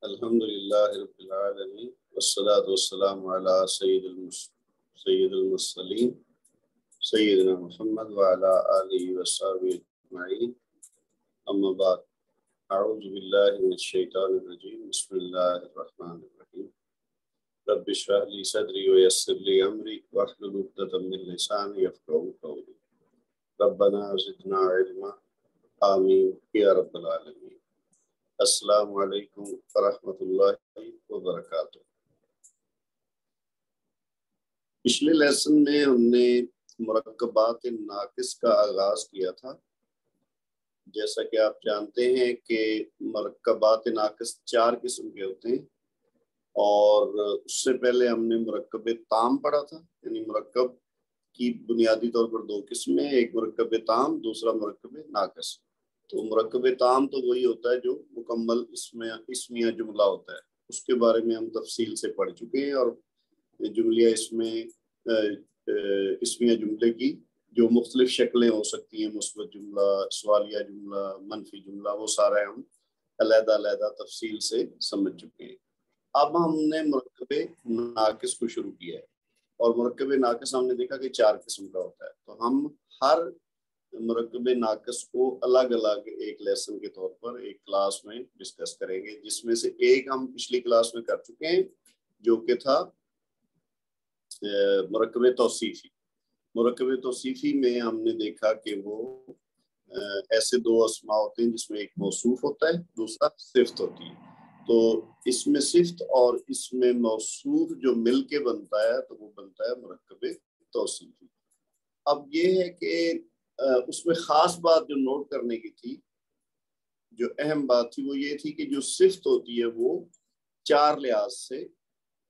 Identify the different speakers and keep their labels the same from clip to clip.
Speaker 1: الحمد للہ رب العالمین والصلاة والسلام علی سید المرسلین سیدنا محمد وعلی آلہ وصحبہ اجمعین، اما بعد، اعوذ باللہ من الشیطان الرجیم، بسم اللہ الرحمن الرحیم، رب اشرح لی صدری ویسر لی امری واحلل عقدۃ من لسانی یفقہوا قولی، ربنا زدنا علما، آمین یا رب العالمین۔ السلام علیکم ورحمۃ اللہ وبرکاتہ۔ پچھلے لیسن میں ہم نے مرکبات ناقص کا آغاز کیا تھا۔ جیسا کہ آپ جانتے ہیں کہ مرکبات ناقص 4 قسم کے ہوتے ہیں، اور اس سے پہلے ہم نے مرکب تام پڑھا تھا، یعنی مرکب کی بنیادی طور پر 2 قسمیں، ایک مرکب تام، دوسرا مرکب ناقص۔ تو مرکب تام تو وہی ہوتا ہے جو مکمل اسمیہ جملہ ہوتا ہے، اس کے بارے میں ہم تفصیل سے پڑھ چکے ہیں، اور جملیہ اسمیہ جملے کی جو مختلف شکلیں ہو سکتی ہیں، مثبت جملہ، سوالیہ جملہ، منفی جملہ، وہ سارے ہم علیحدہ علیحدہ تفصیل سے سمجھ چکے ہیں۔ اب ہم نے مرکب ناقص کو شروع کیا ہے، اور مرکب ناقص ہم نے دیکھا کہ 4 قسم کا ہوتا ہے۔ تو ہم ہر مرکب ناقص کو الگ الگ ایک لیسن کے طور پر ایک کلاس میں ڈسکس کریں گے، جس میں سے ایک ہم پچھلی کلاس میں کر چکے ہیں، جو کہ تھا مرکب توصیفی۔ مرکب توصیفی میں ہم نے دیکھا کہ وہ ایسے 2 اسماء ہوتے ہیں جس میں ایک موصوف ہوتا ہے، دوسرا صفت ہوتی ہے۔ تو اس میں صفت اور اس میں موصوف جو مل کے بنتا ہے تو وہ بنتا ہے مرکب توصیفی۔ اب یہ ہے کہ اس میں خاص بات جو نوٹ کرنے کی تھی، جو اہم بات تھی، وہ یہ تھی کہ جو صفت ہوتی ہے وہ 4 لحاظ سے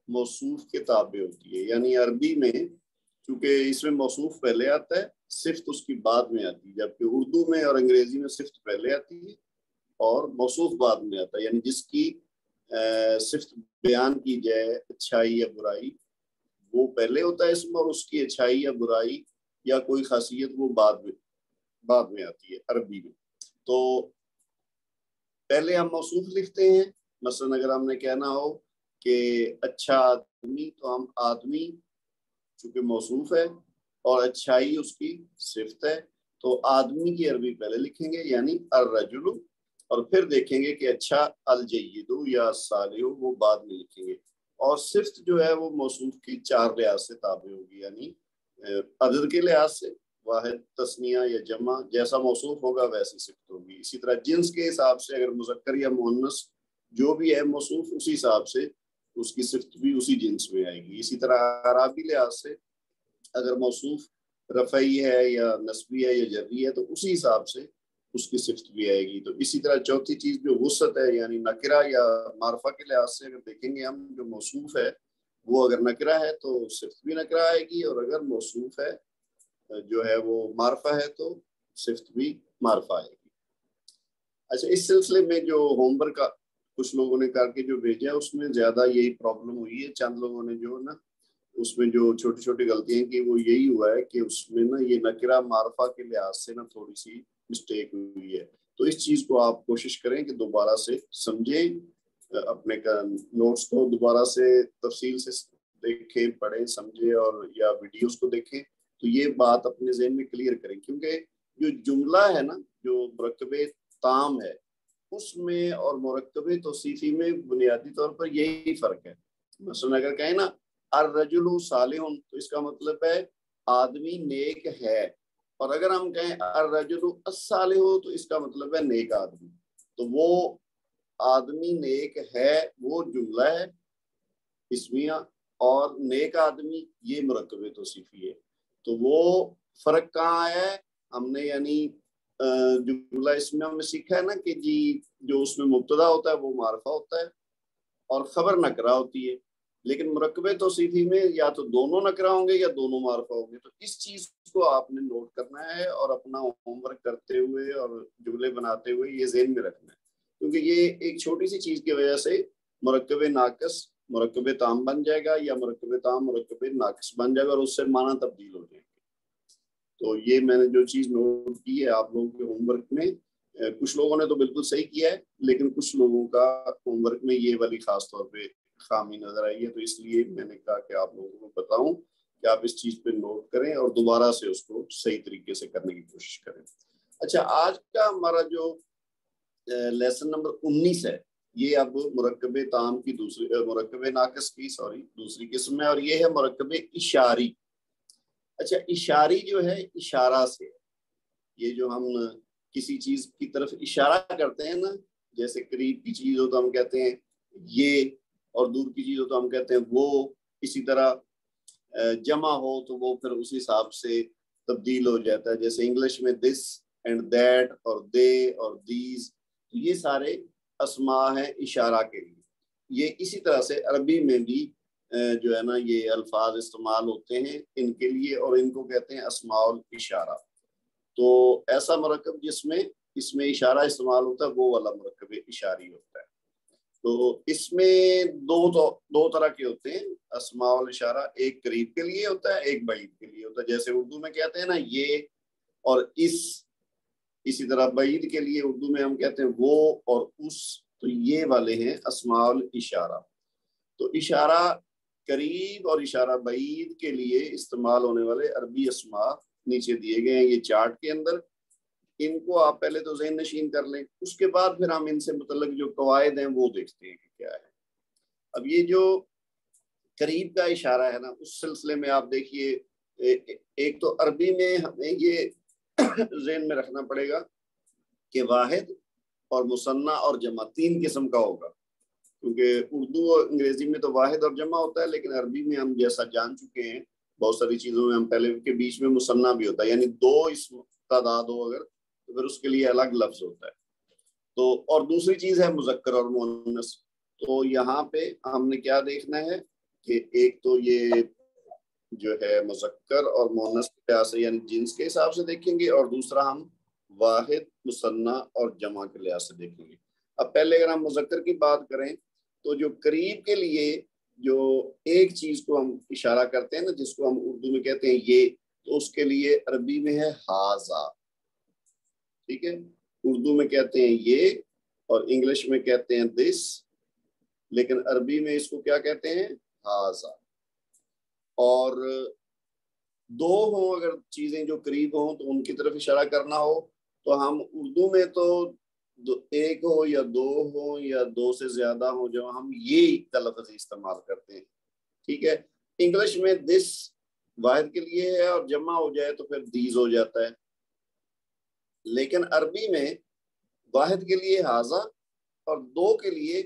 Speaker 1: موصوف کے تابع ہوتی ہے۔ یعنی عربی میں چونکہ اس میں موصوف پہلے آتا ہے، صفت اس کی بعد میں آتی ہے، جبکہ اردو میں اور انگریزی میں صفت پہلے آتی ہے اور موصوف بعد میں آتا ہے۔ یعنی جس کی صفت بیان کی جائے، اچھائی یا برائی، وہ پہلے ہوتا ہے اسم، اور اس کی اچھائی یا برائی یا کوئی خاصیت وہ بعد میں آتی ہے عربی میں۔ تو پہلے ہم موصوف لکھتے ہیں، مثلا اگر ہم نے کہنا ہو کہ اچھا آدمی، تو ہم آدمی چونکہ موصوف ہے اور اچھائی اس کی صفت ہے، تو آدمی کی عربی پہلے لکھیں گے، یعنی الرجل، اور پھر دیکھیں گے کہ اچھا الجید یا الصالح وہ بعد میں لکھیں گے۔ اور صفت جو ہے وہ موصوف کی 4 لحاظ سے تابع ہوگی، یعنی عدد کے لحاظ سے، واحد، تثنیہ یا جمع، جیسا موصوف ہوگا ویسی صفت ہوگی۔ اسی طرح جنس کے حساب سے اگر مذکر یا مؤنث جو بھی ہے موصوف، اسی حساب سے اس کی صفت بھی اسی جنس میں آئے گی۔ اسی طرح اعرابی لحاظ سے اگر موصوف رفعی ہے یا نصبی ہے یا جری ہے تو اسی حساب سے اس کی صفت بھی آئے گی۔ تو اسی طرح چوتھی چیز جو وسعت ہے، یعنی نکرہ یا معرفہ کے لحاظ سے اگر دیکھیں گے ہم، جو موصوف ہے وہ اگر نکرہ ہے تو صفت بھی نکرہ آئے گی، اور اگر موصوف ہے جو ہے وہ معرفہ ہے تو صفت بھی معرفہ آئے گی۔ اچھا، اس سلسلے میں جو ہوم ورک کچھ لوگوں نے کر کے جو بھیجا ہے، اس میں زیادہ یہی پرابلم ہوئی ہے، چند لوگوں نے جو نا اس میں جو چھوٹی چھوٹی غلطیاں کی، وہ یہی ہوا ہے کہ اس میں نا یہ نکرہ معرفہ کے لحاظ سے نا تھوڑی سی مسٹیک ہوئی ہے۔ تو اس چیز کو آپ کوشش کریں کہ دوبارہ سے سمجھیں، اپنے نوٹس کو دوبارہ سے تفصیل سے دیکھیں، پڑھیں، سمجھیں، اور یا ویڈیوز کو دیکھیں، تو یہ بات اپنے ذہن میں کلیئر کریں۔ کیونکہ جو جملہ ہے نا، جو مرکب تام ہے، اس میں اور مرکب توصیفی میں بنیادی طور پر یہی فرق ہے۔ مثلا اگر کہیں نا الرجل صالح، تو اس کا مطلب ہے آدمی نیک ہے، اور اگر ہم کہیں الرجل الصالح تو اس کا مطلب ہے نیک آدمی۔ تو وہ آدمی نیک ہے وہ جملہ ہے اسمیہ، اور نیک آدمی یہ مرکب توصیفی ہے۔ تو وہ فرق کہاں ہے ہم نے، یعنی جملہ اسمیہ میں سیکھا ہے نا کہ جی جو اس میں مبتدا ہوتا ہے وہ معرفہ ہوتا ہے اور خبر نکرہ ہوتی ہے، لیکن مرکب توصیفی میں یا تو دونوں نکرہ ہوں گے یا دونوں معرفہ ہوں گے۔ تو اس چیز کو آپ نے نوٹ کرنا ہے اور اپنا ہوم ورک کرتے ہوئے اور جملے بناتے ہوئے یہ ذہن میں رکھنا ہے، کیونکہ یہ ایک چھوٹی سی چیز کی وجہ سے مرکب ناقص مرکب تام بن جائے گا، یا مرکب تام مرکب ناقص بن جائے گا، اور اس سے معنی تبدیل ہو جائیں گے۔ تو یہ میں نے جو چیز نوٹ کی ہے آپ لوگوں کے ہوم ورک میں، کچھ لوگوں نے تو بالکل صحیح کیا ہے، لیکن کچھ لوگوں کا ہوم ورک میں یہ والی خاص طور پہ خامی نظر آئی ہے، تو اس لیے میں نے کہا کہ آپ لوگوں کو بتاؤں کہ آپ اس چیز پہ نوٹ کریں اور دوبارہ سے اس کو صحیح طریقے سے کرنے کی کوشش کریں۔ اچھا، آج کا ہمارا جو لیسن نمبر 19 ہے، یہ اب مرکب تام کی مرکب ناقص کی دوسری قسم ہے، اور یہ ہے مرکب اشاری۔ اچھا، اشاری جو ہے اشارہ سے، یہ جو ہم کسی چیز کی طرف اشارہ کرتے ہیں نا، جیسے قریب کی چیز ہو تو ہم کہتے ہیں یہ، اور دور کی چیز ہو تو ہم کہتے ہیں وہ۔ اسی طرح جمع ہو تو وہ پھر اس حساب سے تبدیل ہو جاتا ہے، جیسے انگلش میں دس اینڈ دیٹ اور دے اور دیز، تو یہ سارے اسماء ہیں اشارہ کے لیے۔ یہ اسی طرح سے عربی میں بھی جو ہے نا یہ الفاظ استعمال ہوتے ہیں ان کے لیے، اور ان کو کہتے ہیں اسماء الاشارہ۔ تو ایسا مرکب جس میں اس میں اشارہ استعمال ہوتا ہے وہ والا مرکب اشاری ہوتا ہے۔ تو اس میں دو طرح کے ہوتے ہیں اسماء الاشارہ، ایک قریب کے لیے ہوتا ہے، ایک بعید کے لیے ہوتا ہے۔ جیسے اردو میں کہتے ہیں نا یہ اور اس، اسی طرح بعید کے لیے اردو میں ہم کہتے ہیں وہ اور اس، تو یہ والے ہیں اسماء الاشارہ۔ تو اشارہ قریب اور اشارہ بعید کے لیے استعمال ہونے والے عربی اسماء نیچے دیے گئے ہیں یہ چارٹ کے اندر۔ ان کو آپ پہلے تو ذہن نشین کر لیں، اس کے بعد پھر ہم ان سے متعلق جو قواعد ہیں وہ دیکھتے ہیں کہ کیا ہے۔ اب یہ جو قریب کا اشارہ ہے نا، اس سلسلے میں آپ دیکھیے، ایک تو عربی میں ہمیں یہ ذہن میں رکھنا پڑے گا کہ واحد اور مثنیٰ اور جمع 3 قسم کا ہوگا، کیونکہ اردو اور انگریزی میں تو واحد اور جمع ہوتا ہے، لیکن عربی میں ہم جیسا جان چکے ہیں بہت ساری چیزوں میں ہم پہلے کے بیچ میں مثنیٰ بھی ہوتا ہے، یعنی 2 اسم تعداد ہو اگر تو پھر اس کے لیے الگ لفظ ہوتا ہے۔ تو اور دوسری چیز ہے مذکر اور مؤنث۔ تو یہاں پہ ہم نے کیا دیکھنا ہے کہ ایک تو یہ جو ہے مذکر اور مؤنث کے لحاظ سے یعنی جنس کے حساب سے دیکھیں گے، اور دوسرا ہم واحد مثنیٰ اور جمع کے لحاظ سے دیکھیں گے۔ اب پہلے اگر ہم مذکر کی بات کریں تو جو قریب کے لیے جو ایک چیز کو ہم اشارہ کرتے ہیں نا، جس کو ہم اردو میں کہتے ہیں یہ، تو اس کے لیے عربی میں ہے ہاذا، ٹھیک ہے؟ اردو میں کہتے ہیں یہ اور انگلش میں کہتے ہیں دس، لیکن عربی میں اس کو کیا کہتے ہیں؟ ہاذا۔ اور 2 ہوں اگر چیزیں جو قریب ہوں تو ان کی طرف اشارہ کرنا ہو تو ہم اردو میں تو 1 ہو یا 2 ہو یا 2 سے زیادہ ہو جو ہم یہ کا لفظ استعمال کرتے ہیں، ٹھیک ہے؟ انگلش میں دس واحد کے لیے ہے اور جمع ہو جائے تو پھر دیز ہو جاتا ہے، لیکن عربی میں واحد کے لیے ہاذا اور 2 کے لیے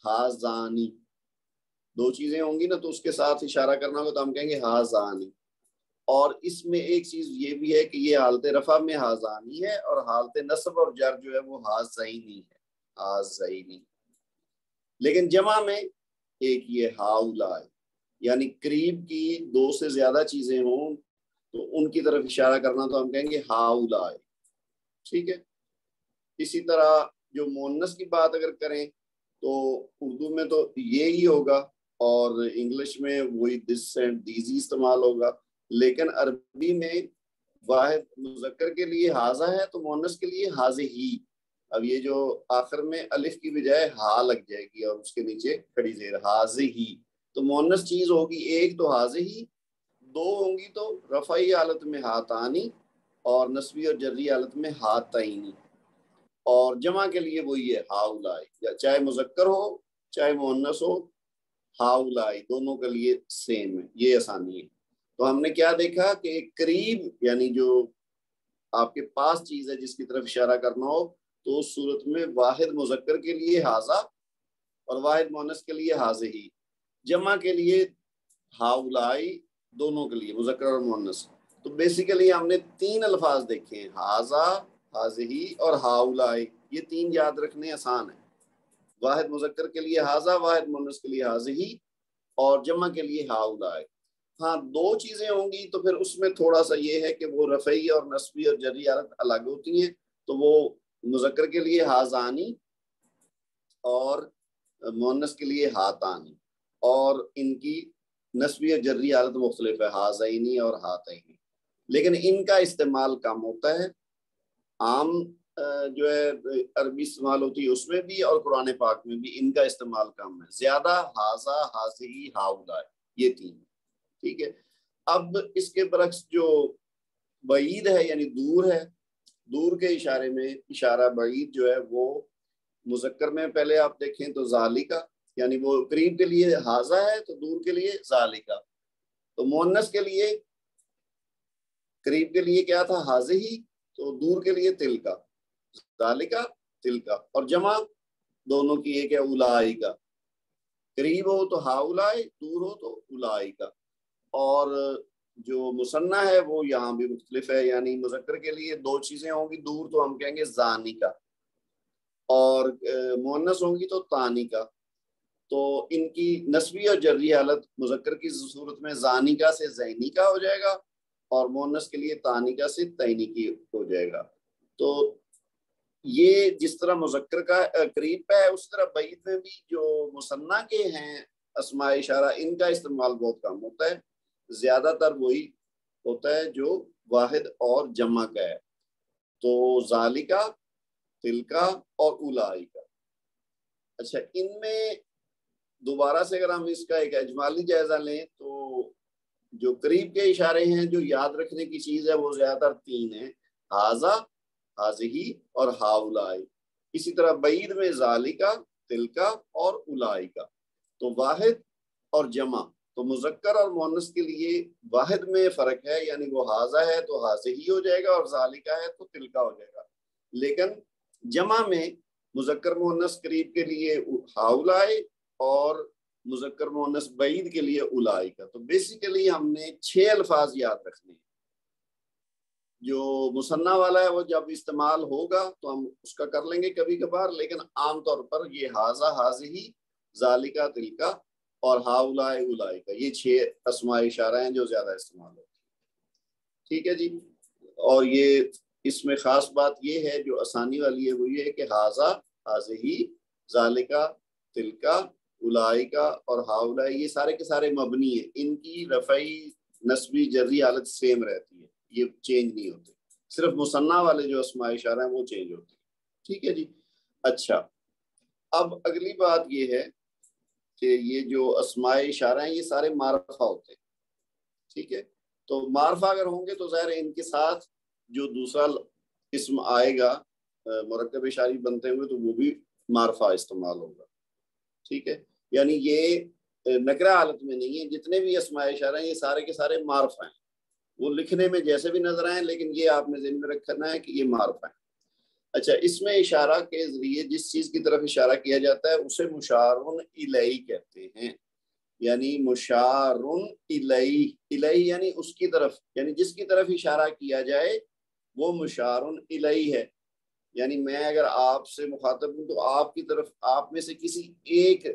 Speaker 1: ہاذانی، 2 چیزیں ہوں گی نا تو اس کے ساتھ اشارہ کرنا ہوگا تو ہم کہیں گے ہاذانی۔ اور اس میں ایک چیز یہ بھی ہے کہ یہ حالت رفع میں ہاذانی ہے اور حالت نصب اور جر جو ہے وہ ہاذینی ہے، ہاذینی۔ لیکن جمع میں ایک یہ ہاؤلائی، یعنی قریب کی 2 سے زیادہ چیزیں ہوں تو ان کی طرف اشارہ کرنا تو ہم کہیں گے ہاؤلائی، ٹھیک ہے؟ اسی طرح جو مؤنث کی بات اگر کریں تو اردو میں تو یہی ہوگا اور انگلش میں وہی دس اینڈ دیزی استعمال ہوگا، لیکن عربی میں واحد مذکر کے لیے ہاذا ہے تو مؤنث کے لیے ہاذہی۔ اب یہ جو آخر میں الف کی بجائے ہا لگ جائے گی اور اس کے نیچے کھڑی زیر ہاذہی، تو مؤنث چیز ہوگی ایک تو ہاذہی، 2 ہوں گی تو رفعی حالت میں ہاتانی اور نصبی اور جری حالت میں ہاتینی، اور جمع کے لیے وہی ہے ہاؤلائی، یا چاہے مذکر ہو چاہے مؤنث ہو، ہاؤلائی دونوں کے لیے سیم ہے، یہ آسانی ہے۔ تو ہم نے کیا دیکھا کہ قریب یعنی جو آپ کے پاس چیز ہے جس کی طرف اشارہ کرنا ہو تو اس صورت میں واحد مذکر کے لیے ہاذا اور واحد مؤنث کے لیے ہاذہی، جمع کے لیے ہاؤلائی، دونوں کے لیے مذکر اور مؤنث۔ تو بیسیکلی ہم نے 3 الفاظ دیکھے ہیں، ہاذا، ہاذہی اور ہاؤلائی۔ یہ 3 یاد رکھنے آسان ہیں، واحد مذکر کے لیے ہاذا، واحد مؤنث کے لیے ہاذہی اور جمع کے لیے ہاؤلائی۔ ہاں 2 چیزیں ہوں گی تو پھر اس میں تھوڑا سا یہ ہے کہ وہ رفعی اور نصبی اور جری حالت الگ ہوتی ہیں، تو وہ مذکر کے لیے ہاذانی اور مؤنث کے لیے ہاتانی، اور ان کی نصبی اور جری حالت مختلف ہے، ہاذینی اور ہاتینی، لیکن ان کا استعمال کم ہوتا ہے۔ عام جو ہے عربی استعمال ہوتی ہے اس میں بھی اور قرآن پاک میں بھی ان کا استعمال کم ہے زیادہ، ہاذا، ہاذی، ہاؤلا، یہ تین. ٹھیک ہے. اب اس کے برعکس جو بعید ہے یعنی دور ہے، دور کے اشارے میں اشارہ بعید جو ہے وہ مذکر میں پہلے آپ دیکھیں تو ذالکا، یعنی وہ قریب کے لیے ہاذا ہے تو دور کے لیے ذالکا. تو مؤنث کے لیے قریب کے لیے کیا تھا؟ ہاذہی، تو دور کے لیے تلکا، ذالکا، تلکا. اور جمع دونوں کی ایک ہے اولائکا، قریب ہو تو ہاؤلائی، دور ہو تو اولائکا. اور جو مثنیٰ ہے وہ یہاں بھی مختلف ہے، یعنی مذکر کے لیے دو چیزیں ہوں گی، دور تو ہم کہیں گے زانیکا، اور مؤنث ہوں گی تو تانیکا. تو ان کی نسبی اور جری حالت مذکر کی صورت میں زانیکا سے زینیکا ہو جائے گا، اور مؤنث کے لیے تانیکا سے تینیکی ہو جائے گا. تو یہ جس طرح مذکر کا قریب کا ہے، اس طرح بعید میں بھی جو مثنیٰ کے ہیں اسماء اشارہ، ان کا استعمال بہت کم ہوتا ہے. زیادہ تر وہی ہوتا ہے جو واحد اور جمع کا ہے. تو ذالکا، تلکا اور اولائکا. اچھا، ان میں دوبارہ سے اگر ہم اس کا ایک اجمالی جائزہ لیں تو جو قریب کے اشارے ہیں جو یاد رکھنے کی چیز ہے وہ زیادہ تر تین ہیں، ہاذا، ہاذہی اور ہاؤلائی. اسی طرح بعید میں ذالکا، تلکا اور اولائکا. تو واحد اور جمع، تو مذکر اور مؤنث کے لیے واحد میں فرق ہے، یعنی وہ ہاذا ہے تو ہاذہی ہو جائے گا اور ذالکا ہے تو تلکا ہو جائے گا. لیکن جمع میں مذکر مؤنث قریب کے لیے ہاؤلائی اور مذکر مؤنث بعید کے لیے اولائکا. تو بیسیکلی ہم نے 6 الفاظ یاد رکھنے ہیں. جو مثنیٰ والا ہے وہ جب استعمال ہوگا تو ہم اس کا کر لیں گے کبھی کبھار، لیکن عام طور پر یہ ہاذا، ہاذہی، ذالکا، تلکا اور ہاؤلائی، اولائکا، یہ 6 اسماء اشارہ ہیں جو زیادہ استعمال ہوتے ہیں. ٹھیک ہے جی. اور یہ اس میں خاص بات یہ ہے جو آسانی والی ہے، وہ یہ ہے کہ ہاذا، ہاذہی، ذالکا، تلکا، اولائکا اور ہاؤلائی یہ سارے کے سارے مبنی ہیں. ان کی رفعی، نسبی، جری حالت سیم رہتی ہے، یہ چینج نہیں ہوتے. صرف مثنیٰ والے جو اسماء اشارہ ہیں وہ چینج ہوتے ہیں. ٹھیک ہے جی. اچھا، اب اگلی بات یہ ہے کہ یہ جو اسماء اشارہ ہیں یہ سارے معرفہ ہوتے ہیں. ٹھیک ہے. تو معرفہ اگر ہوں گے تو ظاہر ہے ان کے ساتھ جو دوسرا اسم آئے گا مرکب اشاری بنتے ہوئے تو وہ بھی معرفہ استعمال ہوگا. ٹھیک ہے. یعنی یہ نکرہ حالت میں نہیں ہے، جتنے بھی اسماء اشارہ ہیں یہ سارے کے سارے معرفہ ہیں. وہ لکھنے میں جیسے بھی نظر آئیں لیکن یہ آپ نے ذہن میں رکھنا ہے کہ یہ معرفہ ہے. اچھا، اس میں اشارہ کے ذریعے جس چیز کی طرف اشارہ کیا جاتا ہے اسے مشارٌ الیہ کہتے ہیں. یعنی مشارٌ الیہ، الیہ یعنی اس کی طرف، یعنی جس کی طرف اشارہ کیا جائے وہ مشارٌ الیہ ہے. یعنی میں اگر آپ سے مخاطب ہوں تو آپ کی طرف، آپ میں سے کسی ایک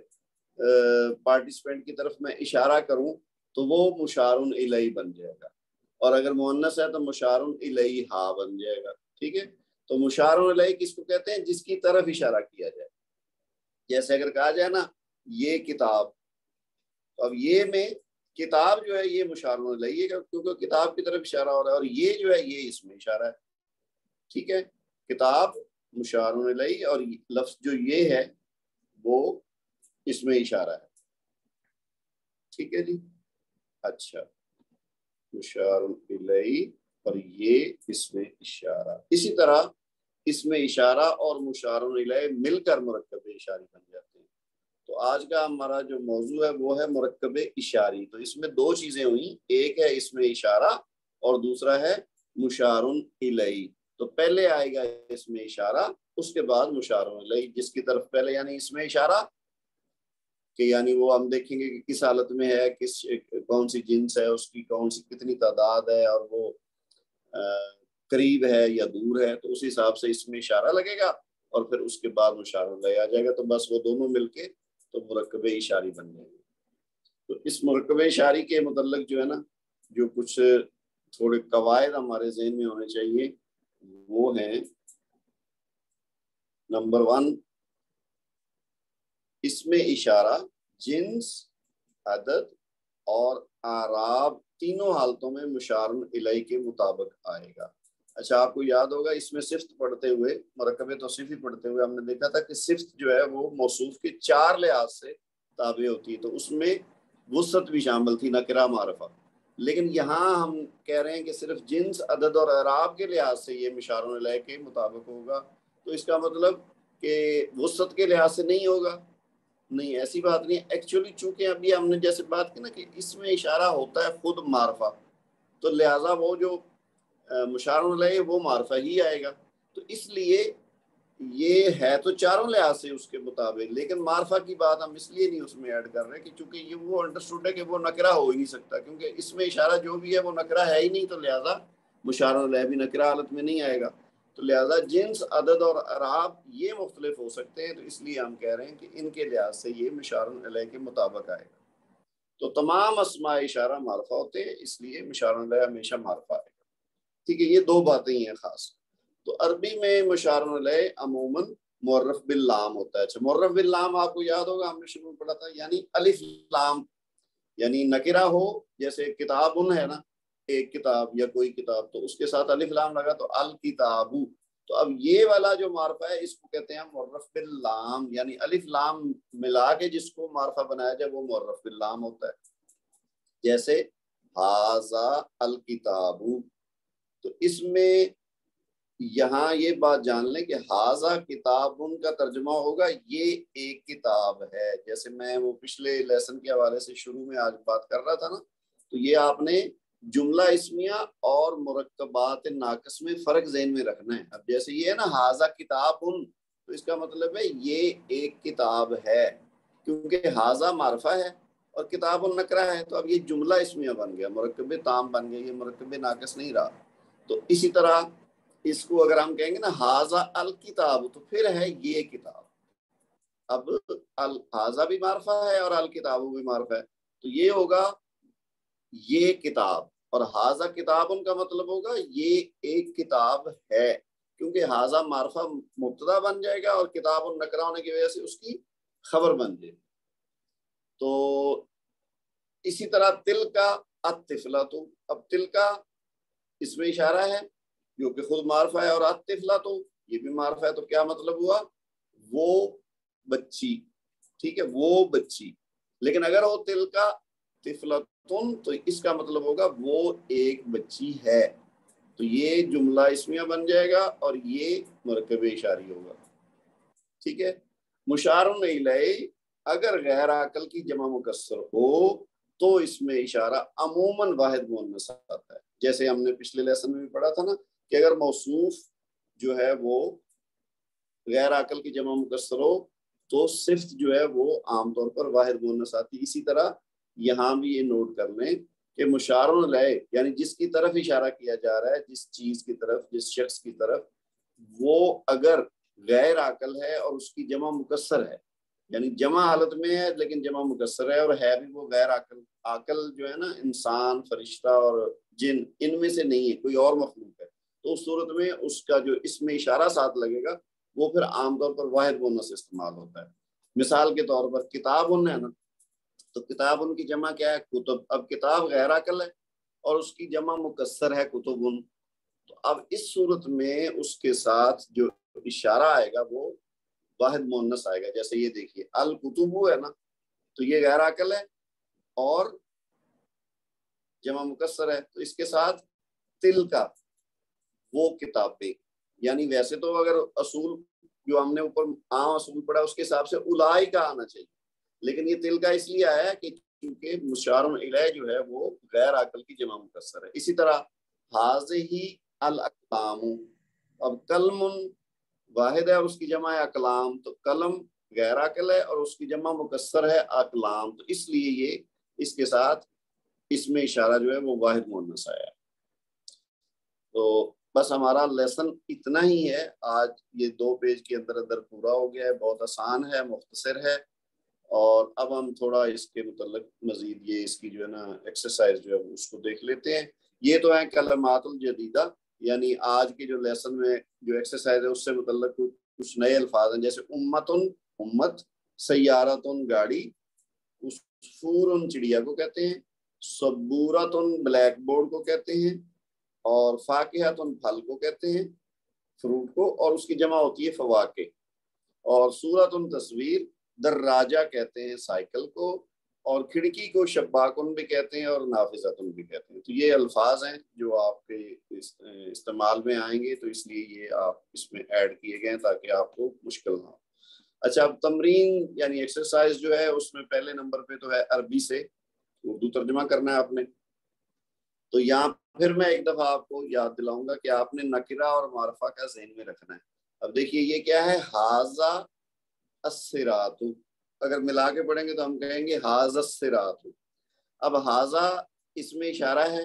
Speaker 1: پارٹیسپینٹ کی طرف میں اشارہ کروں تو وہ مشارٌ الیہ بن جائے گا. اور اگر مؤنث ہے تو مشارٌ الیہا بن جائے گا. ٹھیک ہے. تو مشارٌ الیہ کس کو کہتے ہیں؟ جس کی طرف اشارہ کیا جائے. جیسے اگر کہا جائے نا یہ کتاب، تو اب یہ میں کتاب جو ہے یہ مشارٌ الیہ ہے کیونکہ کتاب کی طرف اشارہ ہو رہا ہے، اور یہ جو ہے یہ اس میں اشارہ ہے. ٹھیک ہے. کتاب مشارٌ الیہ اور لفظ جو یہ ہے وہ اس میں اشارہ ہے. ٹھیک ہے جی. اچھا، مشارٌ الیہ اور یہ اس میں اشارہ. اسی طرح اس میں اشارہ اور مشارٌ الیہ مل کر مرکب اشاری بن جاتے ہیں. تو آج کا ہمارا جو موضوع ہے وہ ہے مرکب اشاری. تو اس میں دو چیزیں ہوئیں، ایک ہے اس میں اشارہ اور دوسرا ہے مشارٌ الیہ. تو پہلے آئے گا اس میں اشارہ، اس کے بعد مشارٌ الیہ، جس کی طرف پہلے یعنی اس میں اشارہ کہ یعنی وہ ہم دیکھیں گے کہ کس حالت میں ہے، کس کون سی جنس ہے، اس کی کون سی کتنی تعداد ہے، اور وہ قریب ہے یا دور ہے، تو اس حساب سے اس میں اشارہ لگے گا اور پھر اس کے بعد مشارٌ الیہ آ جائے گا. تو بس وہ دونوں مل کے تو مرکب اشاری بن جائے گا. تو اس مرکب اشاری کے متعلق جو ہے نا جو کچھ تھوڑے قواعد ہمارے ذہن میں ہونے چاہیے وہ ہیں: نمبر 1، اس میں اشارہ جنس، عدد اور اعراب تینوں حالتوں میں مشارٌ الیہ کے مطابق آئے گا. اچھا آپ کو یاد ہوگا اس میں صفت پڑھتے ہوئے، مرکب توصیفی پڑھتے ہوئے ہم نے دیکھا تھا کہ صفت جو ہے وہ موصوف کے 4 لحاظ سے تابع ہوتی ہے، تو اس میں وسعت بھی شامل تھی، نکرہ معرفہ. لیکن یہاں ہم کہہ رہے ہیں کہ صرف جنس، عدد اور اعراب کے لحاظ سے یہ مشار الیہ کے مطابق ہوگا. تو اس کا مطلب کہ وسعت کے لحاظ سے نہیں ہوگا؟ نہیں، ایسی بات نہیں. ایکچولی چونکہ ابھی ہم نے جیسے بات کی نا کہ اس میں اشارہ ہوتا ہے خود معرفہ، تو لہٰذا وہ جو مشار الیہ وہ معرفہ ہی آئے گا. تو اس لیے یہ ہے تو چاروں لحاظ سے اس کے مطابق، لیکن معرفہ کی بات ہم اس لیے نہیں اس میں ایڈ کر رہے کہ چونکہ یہ وہ انڈرسٹوڈ ہے کہ وہ نکرہ ہو ہی نہیں سکتا، کیونکہ اس میں اشارہ جو بھی ہے وہ نکرہ ہے ہی نہیں، تو لہٰذا مشار الیہ بھی نکرہ حالت میں نہیں آئے گا. تو لہٰذا جنس، عدد اور اعراب یہ مختلف ہو سکتے ہیں، تو اس لیے ہم کہہ رہے ہیں کہ ان کے لحاظ سے یہ مشار الیہ کے مطابق آئے گا. تو تمام اسماء اشارہ معرفہ ہوتے ہیں، اس لیے مشار الیہ ہمیشہ معرفہ آئے گا. ٹھیک ہے، یہ 2 باتیں ہیں خاص. تو عربی میں مشار الیہ عموماً معرف باللام ہوتا ہے. اچھا، معرف باللام آپ کو یاد ہوگا ہم نے شروع میں پڑھا تھا، یعنی الف لام، یعنی نکرہ ہو، جیسے کتاب ہے نا، ایک کتاب یا کوئی کتاب، تو اس کے ساتھ الف لام لگا تو الکتاب. تو اب یہ والا جو معرفہ ہے اس کو کہتے ہیں معرف باللام، یعنی الف لام ملا کے جس کو معرفہ بنایا جائے وہ معرف باللام ہوتا ہے. جیسے ھذا الکتاب، تو اس میں یہاں یہ بات جان لیں کہ ھذا کتاب کا ترجمہ ہوگا یہ ایک کتاب ہے. جیسے میں وہ پچھلے لیسن کے حوالے سے شروع میں آج بات کر رہا تھا نا، تو یہ آپ نے جملہ اسمیہ اور مرکبات ناقص میں فرق ذہن میں رکھنا ہے. اب جیسے یہ ہے نا ھذا کتاب، تو اس کا مطلب ہے یہ ایک کتاب ہے، کیونکہ ھذا معرفہ ہے اور کتاب نکرہ ہے، تو اب یہ جملہ اسمیہ بن گیا، مرکب تام بن گیا، یہ مرکب ناقص نہیں رہا. تو اسی طرح اس کو اگر ہم کہیں گے نا ھذا الکتاب، تو پھر ہے یہ کتاب. اب ھذا بھی معرفہ ہے اور الکتاب بھی معرفہ ہے، تو یہ ہوگا یہ کتاب، اور ھذا کتاب کا مطلب ہوگا یہ ایک کتاب ہے، کیونکہ ھذا معرفہ مبتدا بن جائے گا اور کتاب نکرہ ہونے کی وجہ سے اس کی خبر بن جائے گی. تو اسی طرح تل کا الطفلۃ، اب تل کا اس میں اشارہ ہے جو کہ خود معرفہ ہے، اور الطفلۃ یہ بھی معرفہ ہے، تو کیا مطلب ہوا؟ وہ بچی. ٹھیک ہے، وہ بچی. لیکن اگر وہ تل کا طفلۃن، تو اس کا مطلب ہوگا وہ ایک بچی ہے، تو یہ جملہ اسمیہ بن جائے گا اور یہ مرکب اشاری ہوگا. ٹھیک ہے. مشار الیہ اگر غیر عاقل کی جمع مکسر ہو تو اس میں اشارہ عموماً واحد مؤنث آتا ہے. جیسے ہم نے پچھلے لیسن میں بھی پڑھا تھا نا کہ اگر موصوف جو ہے وہ غیر عاقل کی جمع مکسر ہو تو صفت جو ہے وہ عام طور پر واحد مؤنث آتی. اسی طرح یہاں بھی یہ نوٹ کر لیں کہ مشار الیہ یعنی جس کی طرف اشارہ کیا جا رہا ہے، جس چیز کی طرف، جس شخص کی طرف، وہ اگر غیر عاقل ہے اور اس کی جمع مکسر ہے، یعنی جمع حالت میں ہے لیکن جمع مکسر ہے، اور ہے بھی وہ غیر عاقل. عاقل جو ہے نا انسان، فرشتہ اور جن، ان میں سے نہیں ہے، کوئی اور مخلوق ہے، تو اس صورت میں اس کا جو اس میں اشارہ ساتھ لگے گا وہ پھر عام طور پر واحد مؤنث استعمال ہوتا ہے. مثال کے طور پر کتاب ہے نا، تو کتاب کی جمع کیا ہے؟ کتب. اب کتاب غیر عاقل ہے اور اس کی جمع مکسر ہے کتب، تو اب اس صورت میں اس کے ساتھ جو اشارہ آئے گا وہ واحد مؤنث آئے گا. جیسے یہ دیکھیے الکتب ہے نا، تو یہ غیر عاقل ہے اور جمع مکسر ہے، تو اس کے ساتھ تل کا وہ کتابیں، یعنی ویسے تو اگر اصول جو ہم نے اوپر عام اصول پڑھا اس کے حساب سے الائی کا آنا چاہیے، لیکن یہ تل کا اس لیے آیا ہے کہ کیونکہ مشار الیہ جو ہے وہ غیر عاقل کی جمع مکسر ہے. اسی طرح ھذہ الاقلام، اب قلم واحد ہے اور اس کی جمع ہے اقلام، تو قلم غیر عاقل ہے اور اس کی جمع مکسر ہے اقلام، تو اس لیے یہ اس کے ساتھ اس میں اشارہ جو ہے وہ واحد مؤنث آیا. تو بس ہمارا لیسن اتنا ہی ہے آج. یہ 2 پیج کے اندر اندر پورا ہو گیا ہے، بہت آسان ہے، مختصر ہے. اور اب ہم تھوڑا اس کے متعلق مزید یہ اس کی جو ہے نا ایکسرسائز جو ہے اس کو دیکھ لیتے ہیں. یہ تو ہے کلمات الجدیدہ، یعنی آج کے جو لیسن میں جو ایکسرسائز ہے اس سے متعلق کچھ نئے الفاظ ہیں، جیسے امتن امت، سیارتن گاڑی، عصفور چڑیا کو کہتے ہیں، سبورتن بلیک بورڈ کو کہتے ہیں، اور فاکہتن پھل کو کہتے ہیں، فروٹ کو، اور اس کی جمع ہوتی ہے فواکہ. اور سورتن تصویر، دراجہ کہتے ہیں سائیکل کو، اور کھڑکی کو شباکن بھی کہتے ہیں اور نافذتن بھی کہتے ہیں. تو یہ الفاظ ہیں جو آپ کے استعمال میں آئیں گے، تو اس لیے یہ آپ اس میں ایڈ کیے گئے تاکہ آپ کو مشکل نہ ہو. اچھا، اب تمرین یعنی ایکسرسائز جو ہے اس میں پہلے نمبر پہ تو ہے عربی سے اردو ترجمہ کرنا ہے آپ نے. تو یہاں پھر میں ایک دفعہ آپ کو یاد دلاؤں گا کہ آپ نے نکرہ اور معرفہ کا ذہن میں رکھنا ہے. اب دیکھیے یہ کیا ہے، ھذا الصراط. اگر ملا کے پڑھیں گے تو ہم کہیں گے ھذا الصراط. اب ھذا اس میں اشارہ ہے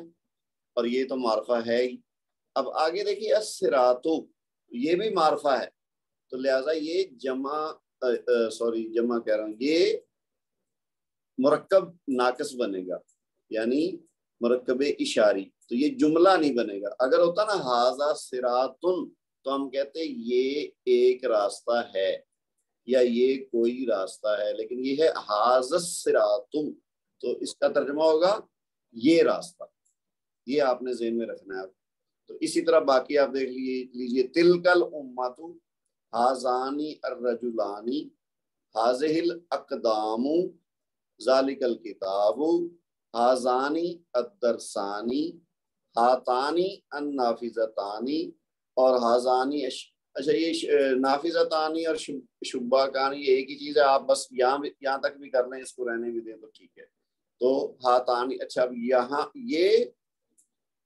Speaker 1: اور یہ تو معرفہ ہے ہی. اب آگے دیکھیے الصراط، یہ بھی معرفہ ہے، تو لہٰذا یہ جمع کہہ رہا ہوں، یہ مرکب ناقص بنے گا، یعنی مرکب اشاری. تو یہ جملہ نہیں بنے گا. اگر ہوتا نا ھذا صراطن تو ہم کہتے یہ ایک راستہ ہے یا یہ کوئی راستہ ہے، لیکن یہ ہے ھذا الصراط، تو اس کا ترجمہ ہوگا یہ راستہ. یہ آپ نے ذہن میں رکھنا ہے. تو اسی طرح باقی آپ دیکھ لیجیے تلک الامۃ ھذان الرجلان ھذہ الاقدام ذالک الکتاب ھذان الدرسان ھاتان النافذتان اور ھذان. اچھا، یہ نافذتانی اور شباکانی یہ ایک ہی چیز ہے، آپ بس یہاں تک بھی کر لیں، اس کو رہنے بھی دیں تو ٹھیک ہے. تو ھاتانی. اچھا، اب یہاں یہ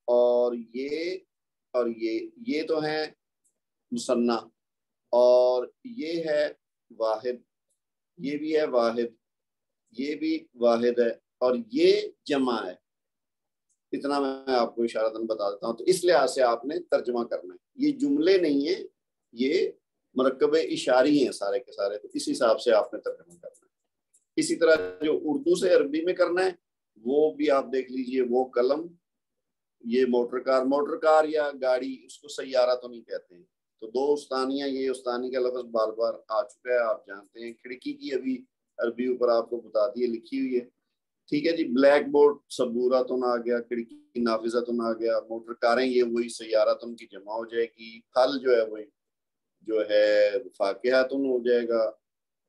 Speaker 1: اور یہ تو ہیں مثنیٰ، اور یہ ہے واحد، یہ بھی ہے واحد، یہ بھی واحد ہے، اور یہ جمع ہے. اتنا میں آپ کو اشارتاً بتا دیتا ہوں. تو اس لحاظ سے آپ نے ترجمہ کرنا ہے. یہ جملے نہیں ہیں، یہ مرکب اشاری ہیں سارے کے سارے. تو اس حساب سے آپ نے ترجمہ کرنا ہے. اسی طرح جو اردو سے عربی میں کرنا ہے وہ بھی آپ دیکھ لیجئے. وہ قلم، یہ موٹر کار یا گاڑی، اس کو سیارہ تو نہیں کہتے ہیں. تو دو استانیاں، یہ استانی کا لفظ بار بار آ چکا ہے، آپ جانتے ہیں. کھڑکی کی ابھی عربی اوپر آپ کو بتا دیے، لکھی ہوئی ہے. ٹھیک ہے جی. بلیک بورڈ سبوراتن آ گیا، کھڑکی نافذتن آ گیا. موٹر کاریں یہ وہی سیارتن کی جمع ہو جائے گی. پھل جو ہے وہی جو ہے فاکہتن ہو جائے گا.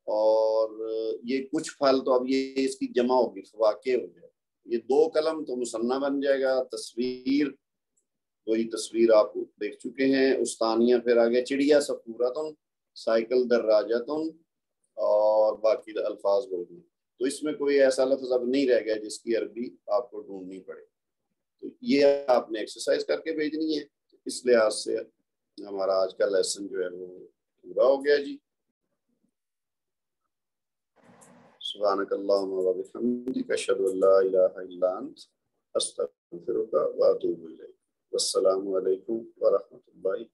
Speaker 1: اور یہ کچھ پھل تو اب یہ اس کی جمع ہوگی، فواکہ ہو جائے گا. یہ دو قلم تو مثنیٰ بن جائے گا. تصویر، وہی تصویر آپ دیکھ چکے ہیں. استانیہ پھر آگے چڑیا سفورتن، سائیکل دراجتن، اور باقی الفاظ بولنے. تو اس میں کوئی ایسا لفظ اب نہیں رہ گیا جس کی عربی آپ کو ڈھونڈنی پڑے. تو یہ آپ نے ایکسرسائز کر کے بھیجنی ہے. اس لحاظ سے ہمارا آج کا لیسن جو ہے وہ پورا ہو گیا جی. سبحانک اللہم و بحمدک، اشہد ان لا الہ الا انت، استغفرک و اتوب الیک. والسلام علیکم ورحمۃ اللہ